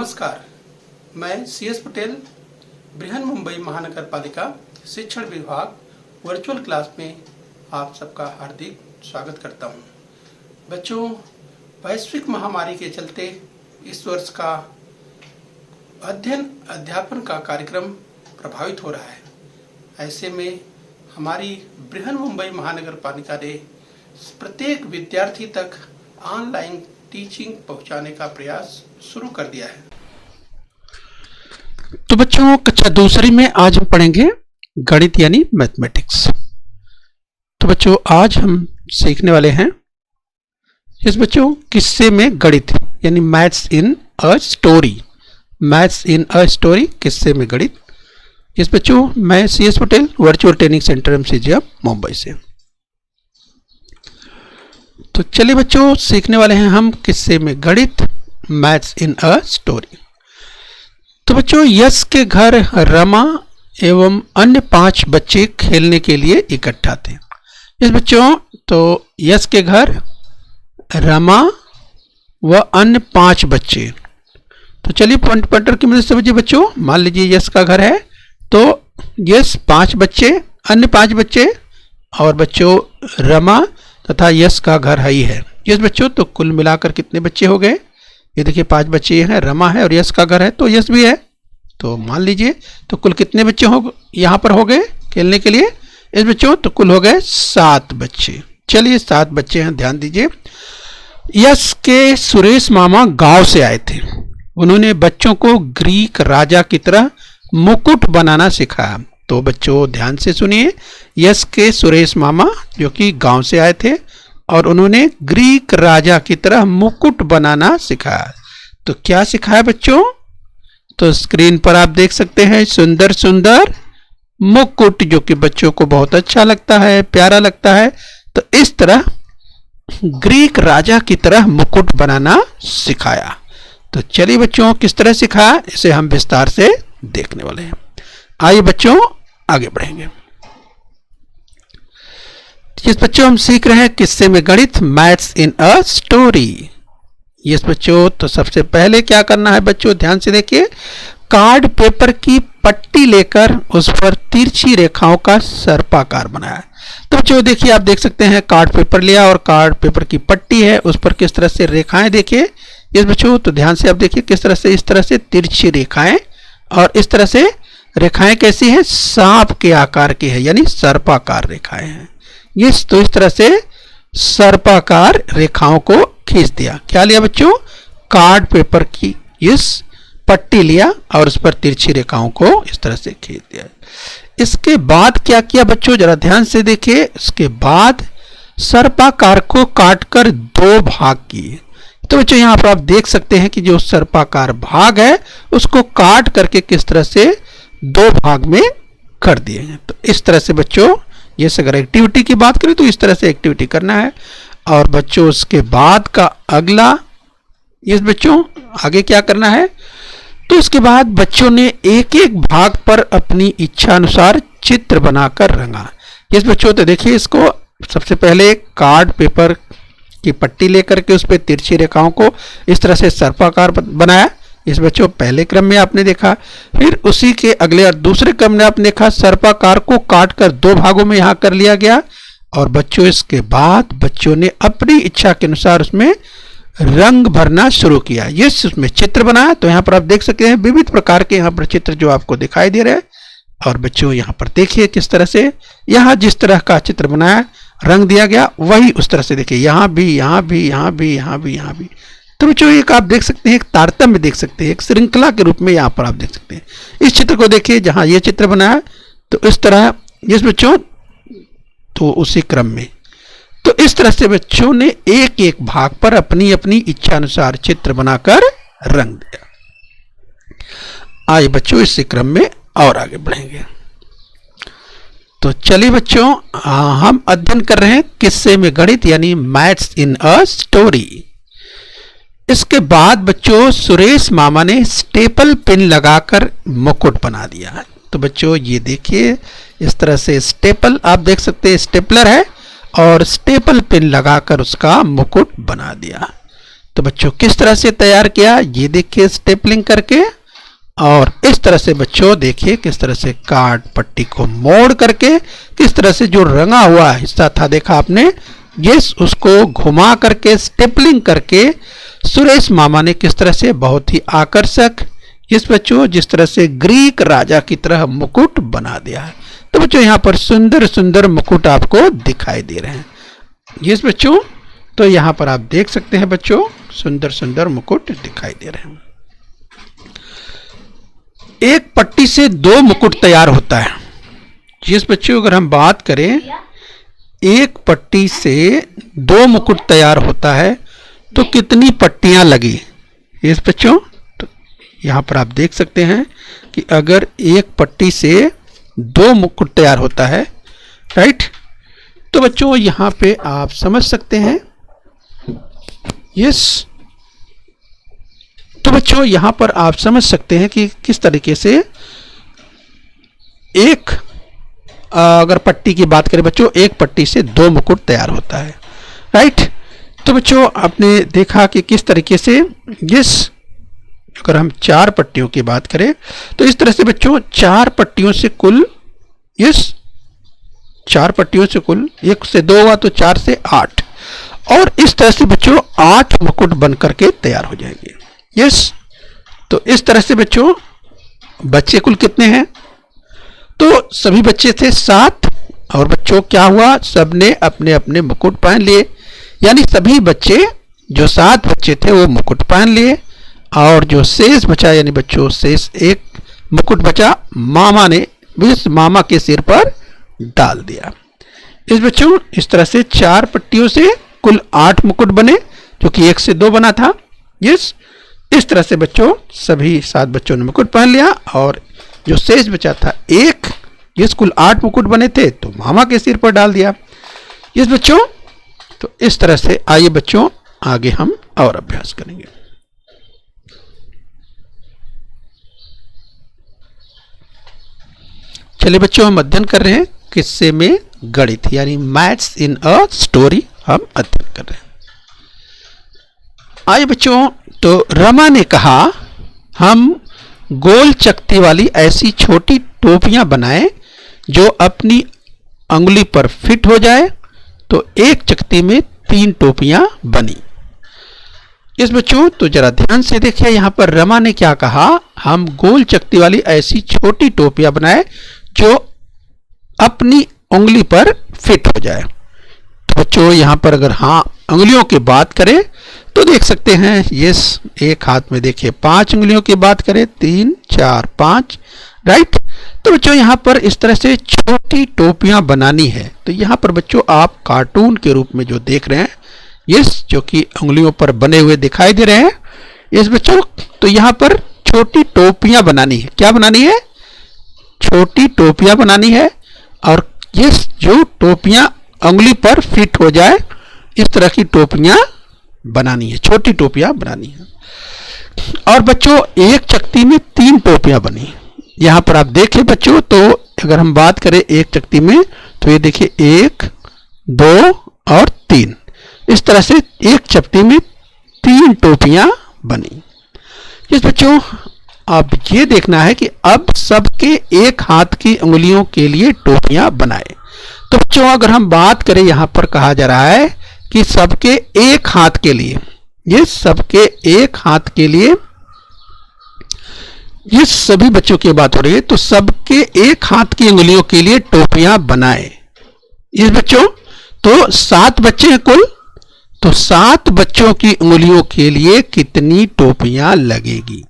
नमस्कार, मैं CS पटेल बृहन मुंबई महानगर पालिका शिक्षण विभाग वर्चुअल क्लास में आप सबका हार्दिक स्वागत करता हूं। बच्चों, वैश्विक महामारी के चलते इस वर्ष का अध्ययन अध्यापन का कार्यक्रम प्रभावित हो रहा है। ऐसे में हमारी बृहन मुंबई महानगर पालिका ने प्रत्येक विद्यार्थी तक ऑनलाइन टीचिंग पहुंचाने का प्रयास शुरू कर दिया है। तो बच्चों, कक्षा दूसरी में आज हम पढ़ेंगे गणित यानी मैथमेटिक्स। तो बच्चों, आज हम सीखने वाले हैं इस बच्चों किस्से में गणित यानी maths in a story. Maths in a story, किस्से में गणित। इस बच्चों, मैं CS Patel virtual training centre MCGM Mumbai से। तो चलिए बच्चों, सीखने वाले हैं हम किस्से में गणित, मैथ्स इन अ स्टोरी। तो बच्चों, यश के घर रमा एवं अन्य 5 बच्चे खेलने के लिए इकट्ठा थे। इस बच्चों, तो यश के घर रमा व अन्य 5 बच्चे। तो चलिए पॉइंटर की मदद से समझिए बच्चों। मान लीजिए यश का घर है, तो यश 5 बच्चे, अन्य 5 बच्चे और बच्चों रमा तथा यश का घर ही है। यस बच्चों, तो कुल मिलाकर कितने बच्चे हो गए? ये देखिए 5 बच्चे हैं, रमा है और यश का घर है तो यश भी है। तो मान लीजिए तो कुल कितने बच्चे हो यहाँ पर हो गए खेलने के लिए? इस बच्चों, तो कुल हो गए 7 बच्चे। चलिए 7 बच्चे हैं, ध्यान दीजिए। यश के सुरेश मामा गांव से आए थे। उन्होंने बच्चों को ग्रीक राजा की तरह मुकुट बनाना सिखाया। तो बच्चों ध्यान से सुनिए, यश के सुरेश मामा जो कि गांव से आए थे और उन्होंने ग्रीक राजा की तरह मुकुट बनाना सिखाया। तो क्या सिखाया बच्चों? तो स्क्रीन पर आप देख सकते हैं सुंदर सुंदर मुकुट, जो कि बच्चों को बहुत अच्छा लगता है, प्यारा लगता है। तो इस तरह ग्रीक राजा की तरह मुकुट बनाना सिखाया। तो चलिए बच्चों, किस तरह सिखाया इसे हम विस्तार से देखने वाले हैं। आइए बच्चों आगे बढ़ेंगे। इस बच्चों हम सीख रहे हैं किस्से में गणित, maths in a story. Yes बच्चों, तो सबसे पहले क्या करना है बच्चों, ध्यान से देखिए। कार्ड पेपर की पट्टी लेकर उस पर तिरछी रेखाओं का सर्पाकार बनाया। तो बच्चों देखिए, आप देख सकते हैं कार्ड पेपर लिया और कार्ड पेपर की पट्टी है, उस पर किस तरह से रेखाएं देखिए। यस बच्चों, तो ध्यान से आप देखिए किस तरह से, इस तरह से तिरछी रेखाएं और इस तरह से रेखाएं कैसी हैं? सांप के आकार की है, यानी सर्पाकार रेखाएं हैं। ये तो इस तरह से सर्पाकार रेखाओं को खींच दिया। क्या लिया बच्चों? कार्ड पेपर की इस पट्टी लिया और उस पर तिरछी रेखाओं को इस तरह से खींच दिया। इसके बाद क्या किया बच्चों, जरा ध्यान से देखिए। इसके बाद सर्पाकार को काटकर 2 भाग किए। तो बच्चों यहाँ पर आप देख सकते हैं कि जो सर्पाकार भाग है उसको काट करके किस तरह से 2 भाग में कर दिए हैं। तो इस तरह से बच्चों, ये अगर एक्टिविटी की बात करें तो इस तरह से एक्टिविटी करना है। और बच्चों उसके बाद का अगला, ये बच्चों आगे क्या करना है, तो इसके बाद बच्चों ने एक एक भाग पर अपनी इच्छा अनुसार चित्र बनाकर रंगा। ये बच्चों, तो देखिए इसको सबसे पहले कार्ड पेपर की पट्टी लेकर के उस पर तिरछी रेखाओं को इस तरह से सर्पाकार बनाया। इस बच्चों पहले क्रम में आपने देखा। फिर उसी के अगले और दूसरे क्रम में आपने देखा सर्पाकार को काटकर 2 भागों में यहाँ कर लिया गया। और बच्चों इसके बाद बच्चों ने अपनी इच्छा के अनुसार उसमें रंग भरना शुरू किया। ये उसमें चित्र बनाया। तो यहाँ पर आप देख सकते हैं विविध प्रकार के यहाँ पर चित्र जो आपको दिखाई दे रहे हैं। और बच्चों यहाँ पर देखिए किस तरह से, यहाँ जिस तरह का चित्र बनाया, रंग दिया गया, वही उस तरह से देखिए, यहाँ भी, यहाँ भी, यहाँ भी, यहाँ भी, यहाँ भी। तो बच्चों एक आप देख सकते हैं, एक तारतम्य देख सकते हैं, एक श्रृंखला के रूप में यहाँ पर आप देख सकते हैं। इस चित्र को देखिए, जहाँ ये चित्र बनाया तो इस तरह, जिस बच्चों तो उसी क्रम में, तो इस तरह से बच्चों ने एक एक भाग पर अपनी अपनी इच्छा अनुसार चित्र बनाकर रंग दिया। आइए बच्चों इसी क्रम में और आगे बढ़ेंगे। तो चलिए बच्चों, हम अध्ययन कर रहे हैं किस्से में गणित यानी मैथ्स इन अ स्टोरी। इसके बाद बच्चों सुरेश मामा ने स्टेपल पिन लगाकर मुकुट बना दिया। तो बच्चों ये देखिए, इस तरह से स्टेपल आप देख सकते हैं, स्टेपलर है और स्टेपल पिन लगाकर उसका मुकुट बना दिया। तो बच्चों किस तरह से तैयार किया, ये देखिए स्टेपलिंग करके, और इस तरह से बच्चों देखिए किस तरह से कार्ड पट्टी को मोड़ करके, किस तरह से जो रंगा हुआ हिस्सा था देखा आपने, यस, उसको घुमा करके स्टेपलिंग करके सुरेश मामा ने किस तरह से बहुत ही आकर्षक, यस बच्चों, जिस तरह से ग्रीक राजा की तरह मुकुट बना दिया है। तो बच्चों यहाँ पर सुंदर सुंदर मुकुट आपको दिखाई दे रहे हैं। यस बच्चों, तो यहाँ पर आप देख सकते हैं बच्चों सुंदर सुंदर मुकुट दिखाई दे रहे हैं। एक पट्टी से 2 मुकुट तैयार होता है। यस बच्चों, अगर हम बात करें एक पट्टी से 2 मुकुट तैयार होता है तो कितनी पट्टियां लगी। यस बच्चों, तो यहाँ पर आप देख सकते हैं कि अगर एक पट्टी से 2 मुकुट तैयार होता है, राइट, तो बच्चों यहाँ पे आप समझ सकते हैं। यस, तो बच्चों यहाँ पर आप समझ सकते हैं कि किस तरीके से एक अगर पट्टी की बात करें बच्चों, एक पट्टी से 2 मुकुट तैयार होता है, राइट। तो बच्चों आपने देखा कि किस तरीके से, यस, अगर हम 4 पट्टियों की बात करें तो इस तरह से बच्चों 4 पट्टियों से कुल, यस, 4 पट्टियों से कुल 1 से 2 हुआ तो 4 से 8, और इस तरह से बच्चों 8 मुकुट बन करके तैयार हो जाएंगे। यस, तो इस तरह से बच्चों बच्चे कुल कितने हैं, तो सभी बच्चे थे 7, और बच्चों क्या हुआ, सबने अपने अपने मुकुट पहन लिए, यानी सभी बच्चे जो 7 बच्चे थे वो मुकुट पहन लिए, और जो शेष बचा, यानी बच्चों शेष एक मुकुट बचा, मामा ने इस मामा के सिर पर डाल दिया। इस बच्चों इस तरह से 4 पट्टियों से कुल 8 मुकुट बने, जो कि 1 से 2 बना था। यस, इस तरह से बच्चों सभी 7 बच्चों ने मुकुट पहन लिया, और जो शेष बचा था 1, यस, कुल 8 मुकुट बने थे तो मामा के सिर पर डाल दिया। यस बच्चों, तो इस तरह से आइए बच्चों आगे हम और अभ्यास करेंगे। चलिए बच्चों, हम अध्ययन कर रहे हैं किस्से में गणित, यानी मैथ्स इन अ स्टोरी हम अध्ययन कर रहे हैं। आइए बच्चों, तो रमा ने कहा हम गोल चकती वाली ऐसी छोटी टोपियां बनाएं जो अपनी अंगुली पर फिट हो जाए। तो एक चकती में 3 टोपियां बनी। इस बच्चों तो जरा ध्यान से देखिए, यहां पर रमा ने क्या कहा, हम गोल चकती वाली ऐसी छोटी टोपियां बनाए जो अपनी उंगली पर फिट हो जाए। तो बच्चों यहां पर अगर हाँ उंगलियों की बात करें तो देख सकते हैं, यस, एक हाथ में देखिए 5 उंगलियों की बात करें, 3 4 5, राइट। तो बच्चों यहां पर इस तरह से छोटी टोपियां बनानी है। तो यहां पर बच्चों आप कार्टून के रूप में जो देख रहे हैं, यस, जो कि उंगलियों पर बने हुए दिखाई दे रहे हैं, यस बच्चों, तो यहां पर छोटी टोपियां बनानी है। क्या बनानी है, छोटी टोपियां बनानी है, और यस, जो टोपियां उंगली पर फिट हो जाए इस तरह की टोपियां बनानी है, छोटी टोपियां बनानी है। और बच्चों एक चकती में 3 टोपियां बनी। यहां पर आप देखें बच्चों, तो अगर हम बात करें एक चकती में, तो ये देखिए 1 2 और 3, इस तरह से एक चकती में 3 टोपियां बनी। इस बच्चों अब ये देखना है कि अब सबके एक हाथ की उंगलियों के लिए टोपियां बनाए। तो बच्चों अगर हम बात करें, यहां पर कहा जा रहा है कि सबके एक हाथ के लिए, ये सबके एक हाथ के लिए, ये सभी बच्चों की बात हो रही है, तो सबके एक हाथ की उंगलियों के लिए टोपियां बनाए। इस बच्चों तो 7 बच्चे हैं कुल, तो 7 बच्चों की उंगलियों के लिए कितनी टोपियां लगेगी,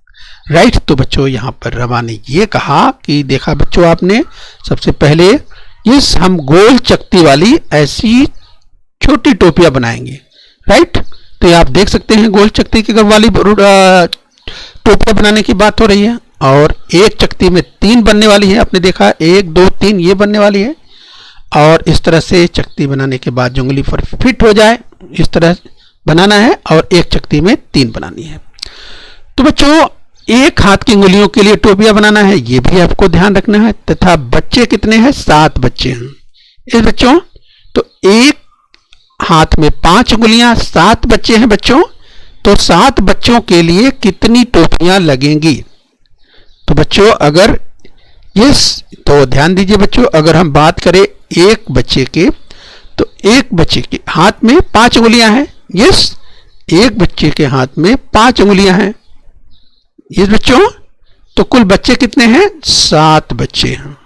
राइट। तो बच्चों यहां पर रमा ने ये कहा कि देखा बच्चों आपने, सबसे पहले यस हम गोल चकती वाली ऐसी छोटी टोपियां बनाएंगे, राइट। तो ये आप देख सकते हैं गोल चकती की वाली टोपियां बनाने की बात हो रही है, और एक चकती में 3 बनने वाली है। आपने देखा 1 2 3 ये बनने वाली है, और इस तरह से चकती बनाने के बाद जो उंगली पर फिट हो जाए इस तरह बनाना है, और एक चकती में 3 बनानी है। तो बच्चों एक हाथ की उंगलियों के लिए टोपियां बनाना है, ये भी आपको ध्यान रखना है। तथा बच्चे कितने हैं, 7 बच्चे हैं। इस बच्चों तो एक हाथ में 5 उंगलियां, 7 बच्चे हैं बच्चों, तो 7 बच्चों के लिए कितनी टोपियां लगेंगी? तो बच्चों अगर तो ध्यान दीजिए बच्चों, अगर हम बात करें एक बच्चे के, तो एक बच्चे के हाथ में 5 उंगलियां हैं। एक बच्चे के हाथ में 5 उंगलियां हैं। बच्चों, तो कुल बच्चे कितने हैं? 7 बच्चे हैं।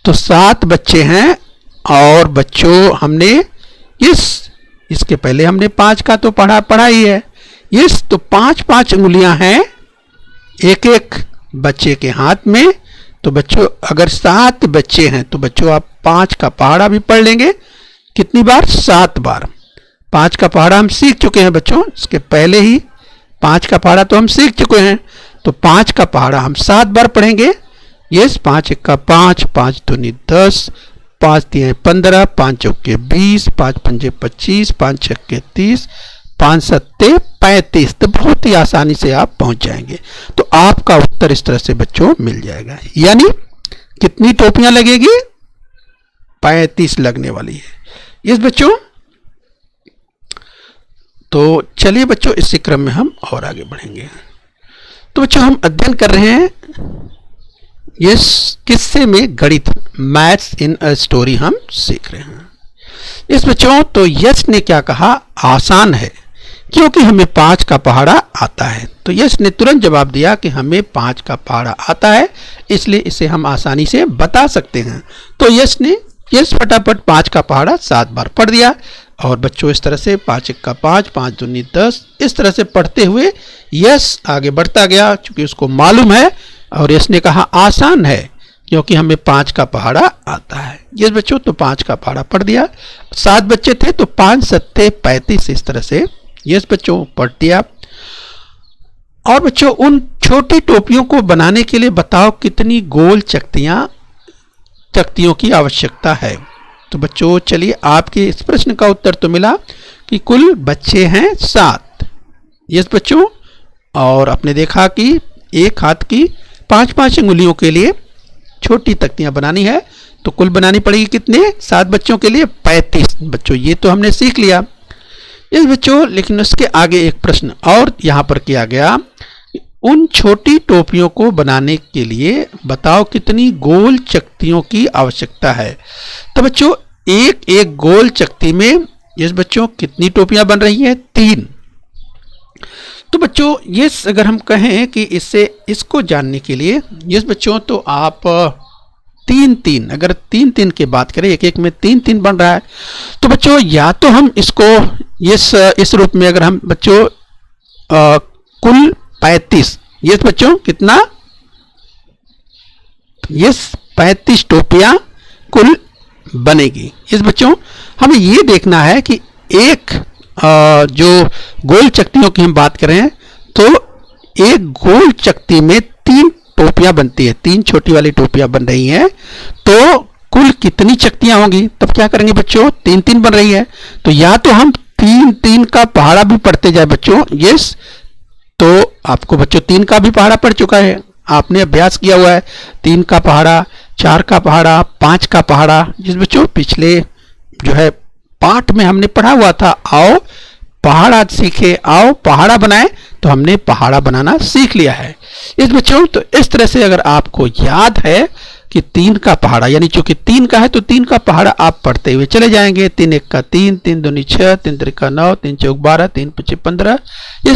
तो 7 बच्चे हैं। और बच्चों हमने इसके पहले हमने 5 का तो पढ़ा ही है। तो 5 उंगलियां हैं एक एक बच्चे के हाथ में। तो बच्चों अगर 7 बच्चे हैं तो बच्चों आप 5 का पहाड़ा भी पढ़ लेंगे। कितनी बार? 7 बार। 5 का पहाड़ा हम सीख चुके हैं बच्चों, इसके पहले ही 5 का पहाड़ा तो हम सीख चुके हैं। तो 5 का पहाड़ा हम 7 बार पढ़ेंगे। 5 1 5, 5 2 10, 5 3 15, 5 चौके 20, 5 5 25, 5 6 30, 5 7 35। तो बहुत ही आसानी से आप पहुंच जाएंगे। तो आपका उत्तर इस तरह से बच्चों मिल जाएगा। यानी कितनी टोपियां लगेगी? 35 लगने वाली है। बच्चों, तो चलिए बच्चों इसी क्रम में हम और आगे बढ़ेंगे। तो बच्चों हम अध्ययन कर रहे हैं किस्से में गणित, मैथ्स इन अ स्टोरी हम सीख रहे हैं। बच्चों, तो यश ने क्या कहा? आसान है क्योंकि हमें 5 का पहाड़ा आता है। तो यश ने तुरंत जवाब दिया कि हमें 5 का पहाड़ा आता है, इसलिए इसे हम आसानी से बता सकते हैं। तो यश फटाफट 5 का पहाड़ा 7 बार पढ़ दिया। और बच्चों इस तरह से 5 1 5, 5 2 10, इस तरह से पढ़ते हुए यश आगे बढ़ता गया क्योंकि उसको मालूम है। और यश ने कहा आसान है क्योंकि हमें 5 का पहाड़ा आता है। बच्चों, तो 5 का पहाड़ा पढ़ दिया। 7 बच्चे थे तो 5 7 35, इस तरह से बच्चों पढ़ दिया। और बच्चों उन छोटी टोपियों को बनाने के लिए बताओ कितनी गोल चकतियों की आवश्यकता है। तो बच्चों चलिए, आपके इस प्रश्न का उत्तर तो मिला कि कुल बच्चे हैं 7। बच्चों, और आपने देखा कि एक हाथ की 5 उंगलियों के लिए छोटी तख्तियां बनानी है, तो कुल बनानी पड़ेगी कितने? 7 बच्चों के लिए 35। बच्चों ये तो हमने सीख लिया। बच्चों, लेकिन उसके आगे एक प्रश्न और यहां पर किया गया, उन छोटी टोपियों को बनाने के लिए बताओ कितनी गोल चकतियों की आवश्यकता है। तो बच्चों एक गोल चकती में बच्चों कितनी टोपियां बन रही हैं? 3। तो बच्चों अगर हम कहें कि इसको जानने के लिए बच्चों, तो आप 3 अगर 3 की बात करें, एक में 3 बन रहा है। तो बच्चों या तो हम इसको इस रूप में अगर हम बच्चों कुल 35, बच्चों कितना? 35 टोपियां कुल बनेगी। बच्चों हमें ये देखना है कि एक जो गोल चकतियों की हम बात करें तो एक गोल चकती में 3 टोपियां बनती है, 3 छोटी वाली टोपियां बन रही हैं। तो कुल कितनी चकतियां होंगी? तब क्या करेंगे बच्चों? 3 बन रही है, तो या तो हम 3 का पहाड़ा भी पढ़ते जाए बच्चों। तो आपको बच्चों 3 का भी पहाड़ा पढ़ चुका है, आपने अभ्यास किया हुआ है। 3 का पहाड़ा, 4 का पहाड़ा, 5 का पहाड़ा, बच्चों पिछले जो है पाठ में हमने पढ़ा हुआ था। आओ पहाड़ा सीखे, आओ पहाड़ा बनाए, तो हमने पहाड़ा बनाना सीख लिया है। बच्चों, तो इस तरह से अगर आपको याद है कि 3 का पहाड़ा, यानी चूंकि 3 का है तो 3 का पहाड़ा आप पढ़ते हुए चले जाएंगे। 3 1 का 3, 3 2 6, 3 3 का 9, 3 4 12, 3 5 15,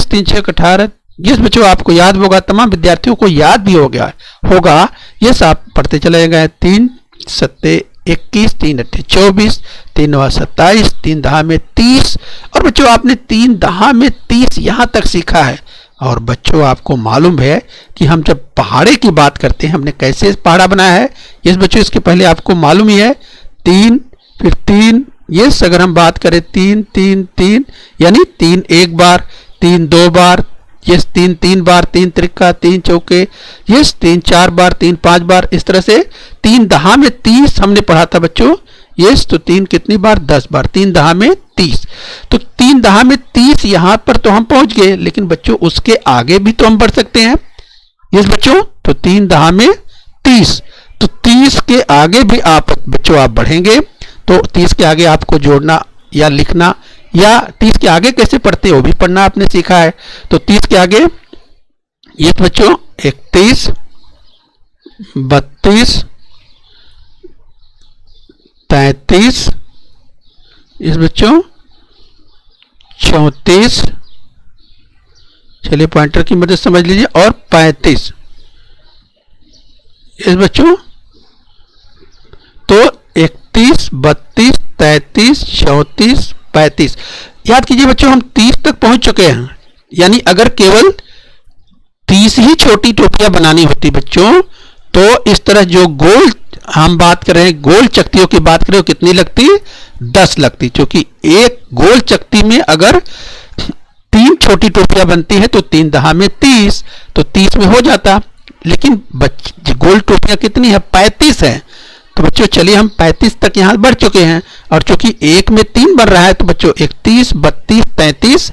3 6 18। बच्चों आपको याद होगा, तमाम विद्यार्थियों को याद भी हो गया होगा। आप पढ़ते चले गए। 3 7 21, 3 8 24, 3 9 27, 3 10 में 30। और बच्चों आपने 3 10 में 30 यहां तक सीखा है। और बच्चों आपको मालूम है कि हम जब पहाड़े की बात करते हैं हमने कैसे पहाड़ा बनाया है। बच्चों इसके पहले आपको मालूम ही है, 3 फिर 3। अगर हम बात करें 3 3 3, यानी 3 1 बार, 3 2 बार, 3 3 बार, 3 त्रिका, 3 चौके, 3 4 बार, 3 5 बार, इस तरह से 3 10 में 30 हमने पढ़ा था बच्चों। तो 3 कितनी बार? 10 बार, 3 10 में 30। तो 3 10 में 30 यहां पर तो हम पहुंच गए, लेकिन बच्चों उसके आगे भी तो हम बढ़ सकते हैं। बच्चों, तो 3 10 में 30, तो 30 के आगे भी आप बच्चों आप बढ़ेंगे। तो 30 के आगे आपको जोड़ना या लिखना या 30 के आगे कैसे पढ़ते हैं वो भी पढ़ना आपने सीखा है। तो 30 के आगे ये तो बच्चों 31, 32, 33, इस बच्चों 34, चलिए पॉइंटर की मदद समझ लीजिए, और 35 इस बच्चों। तो 31, 32, 33, 34, 35 याद कीजिए बच्चों, हम 30 तक पहुंच चुके हैं। यानी अगर केवल 30 ही छोटी टोपियां बनानी होती बच्चों, तो इस तरह जो गोल हम बात कर रहे हैं, गोल चकतियों की बात करें, कितनी लगती? 10 लगती। क्योंकि एक गोल चकती में अगर 3 छोटी टोपियां बनती है तो 3 दहा में 30, तो 30 में हो जाता। लेकिन गोल टोपियां कितनी है? 35 है। तो बच्चों चलिए हम 35 तक यहां बढ़ चुके हैं, और चूंकि एक में 3 बन रहा है तो बच्चों 31, 32, 33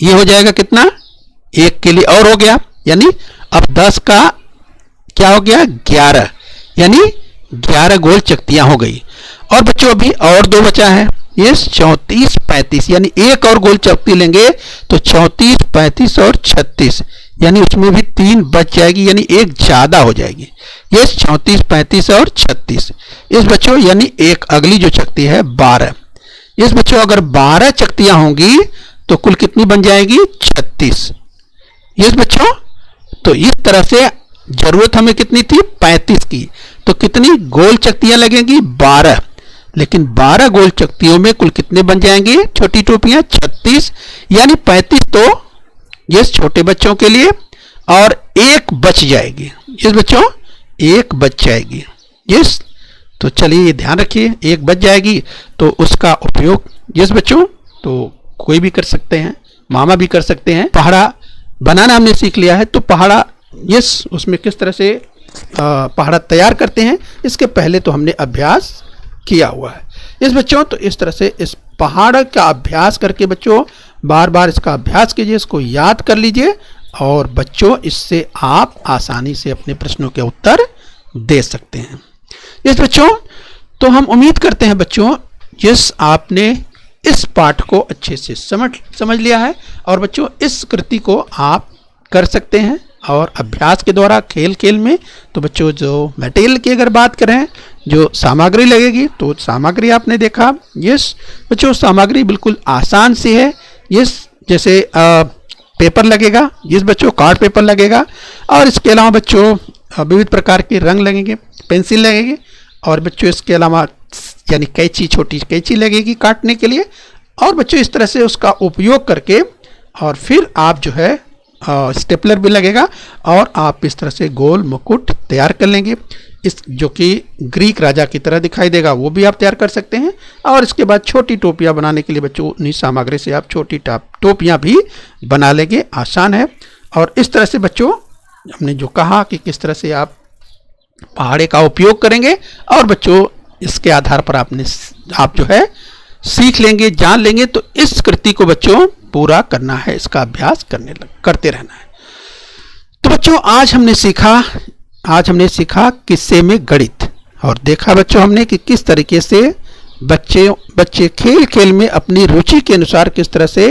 ये हो जाएगा कितना? एक के लिए और हो गया, यानी अब 10 का क्या हो गया? 11, यानी 11 गोल चकतियां हो गई। और बच्चों अभी और 2 बचा है, ये 34, 35, यानी एक और गोल चकती लेंगे तो 34, 35 और 36, यानी उसमें भी 3 बच जाएगी, यानी एक ज्यादा हो जाएगी। ये 34, 35 और 36 इस बच्चों, यानी एक अगली जो चकती है 12। इस बच्चों अगर 12 चकतियां होंगी तो कुल कितनी बन जाएगी? 36। इस बच्चों तो इस तरह से जरूरत हमें कितनी थी? 35 की। तो कितनी गोल चकतियां लगेंगी? 12। लेकिन 12 गोल चकतियों में कुल कितने बन जाएंगे छोटी टोपियां? 36, यानी 35 तो ये छोटे बच्चों के लिए, और एक बच जाएगी। इस बच्चों एक बच जाएगी। यस, तो चलिए ये ध्यान रखिए, एक बच जाएगी तो उसका उपयोग यस बच्चों तो कोई भी कर सकते हैं, मामा भी कर सकते हैं। पहाड़ा बनाना हमने सीख लिया है, तो पहाड़ा यस उसमें किस तरह से पहाड़ा तैयार करते हैं इसके पहले तो हमने अभ्यास किया हुआ है। इस बच्चों तो इस तरह से इस पहाड़ का अभ्यास करके बच्चों बार बार इसका अभ्यास कीजिए, इसको याद कर लीजिए, और बच्चों इससे आप आसानी से अपने प्रश्नों के उत्तर दे सकते हैं। इस बच्चों तो हम उम्मीद करते हैं बच्चों जिस आपने इस पाठ को अच्छे से समझ लिया है, और बच्चों इस कृति को आप कर सकते हैं और अभ्यास के द्वारा खेल खेल में। तो बच्चों जो मटेरियल की अगर बात करें, जो सामग्री लगेगी, तो सामग्री आपने देखा। यस बच्चों सामग्री बिल्कुल आसान सी है। यस जैसे पेपर लगेगा, जिस बच्चों कार्ड पेपर लगेगा, और इसके अलावा बच्चों विविध प्रकार के रंग लगेंगे, पेंसिल लगेगी, और बच्चों इसके अलावा यानी कैंची, छोटी कैंची लगेगी काटने के लिए। और बच्चों इस तरह से उसका उपयोग करके और फिर आप जो है स्टेपलर भी लगेगा, और आप इस तरह से गोल मुकुट तैयार कर लेंगे, इस जो कि ग्रीक राजा की तरह दिखाई देगा, वो भी आप तैयार कर सकते हैं। और इसके बाद छोटी टोपियां बनाने के लिए बच्चों उन्हीं सामग्री से आप छोटी टोपियां भी बना लेंगे, आसान है। और इस तरह से बच्चों हमने जो कहा कि किस तरह से आप पहाड़े का उपयोग करेंगे, और बच्चों इसके आधार पर आप जो है सीख लेंगे, जान लेंगे। तो इस कृति को बच्चों पूरा करना है, इसका अभ्यास करते रहना है। तो बच्चों आज हमने सीखा किस्से में गणित, और देखा बच्चों हमने कि किस तरीके से बच्चे खेल खेल में अपनी रुचि के अनुसार किस तरह से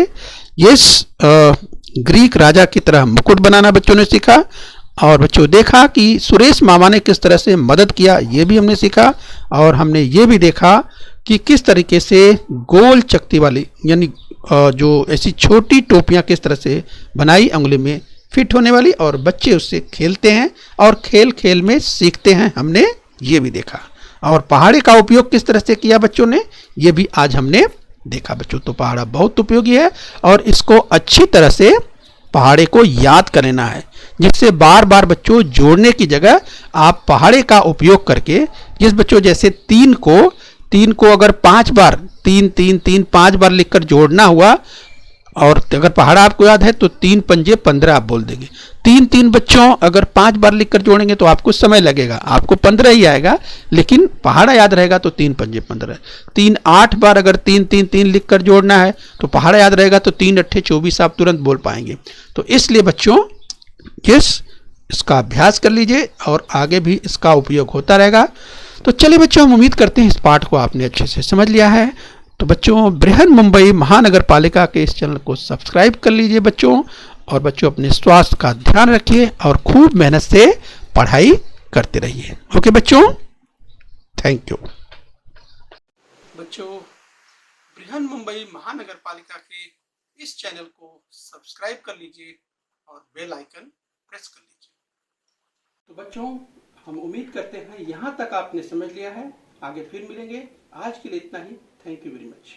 इस ग्रीक राजा की तरह मुकुट बनाना बच्चों ने सीखा। और बच्चों देखा कि सुरेश मामा ने किस तरह से मदद किया, ये भी हमने सीखा। और हमने ये भी देखा कि किस तरीके से गोल चकती वाली यानी जो ऐसी छोटी टोपियां किस तरह से बनाई अंगुली में फिट होने वाली, और बच्चे उससे खेलते हैं और खेल खेल में सीखते हैं, हमने ये भी देखा। और पहाड़े का उपयोग किस तरह से किया बच्चों ने, ये भी आज हमने देखा बच्चों। तो पहाड़ा बहुत उपयोगी है, और इसको अच्छी तरह से पहाड़े को याद करना है, जिससे बार बार बच्चों जोड़ने की जगह आप पहाड़े का उपयोग करके, जिस बच्चों जैसे 3 को अगर 5 बार 3 3 3 5 बार लिखकर जोड़ना हुआ, और अगर पहाड़ा आपको याद है तो 3 पंजे 15 आप बोल देंगे। 3 3 बच्चों अगर 5 बार लिखकर जोड़ेंगे तो आपको समय लगेगा, आपको 15 ही आएगा, लेकिन पहाड़ा याद रहेगा तो 3 पंजे 15। 3 8 बार अगर 3 3 3 लिखकर जोड़ना है तो पहाड़ा याद रहेगा तो 3 8 24 आप तुरंत बोल पाएंगे। तो इसलिए बच्चों इसका अभ्यास कर लीजिए, और आगे भी इसका उपयोग होता रहेगा। तो चलिए बच्चों हम उम्मीद करते हैं इस पाठ को आपने अच्छे से समझ लिया है। तो बच्चों बृहन मुंबई महानगर पालिका के इस चैनल को सब्सक्राइब कर लीजिए बच्चों, और बच्चों अपने स्वास्थ्य का ध्यान रखिए और खूब मेहनत से पढ़ाई करते रहिए। ओके बच्चों, थैंक यू। बच्चों बृहन मुंबई महानगर पालिका के इस चैनल को सब्सक्राइब कर लीजिए और बेल आइकन प्रेस कर लीजिए। तो बच्चों हम उम्मीद करते हैं यहाँ तक आपने समझ लिया है। आगे फिर मिलेंगे। आज के लिए इतना ही। Thank you very much.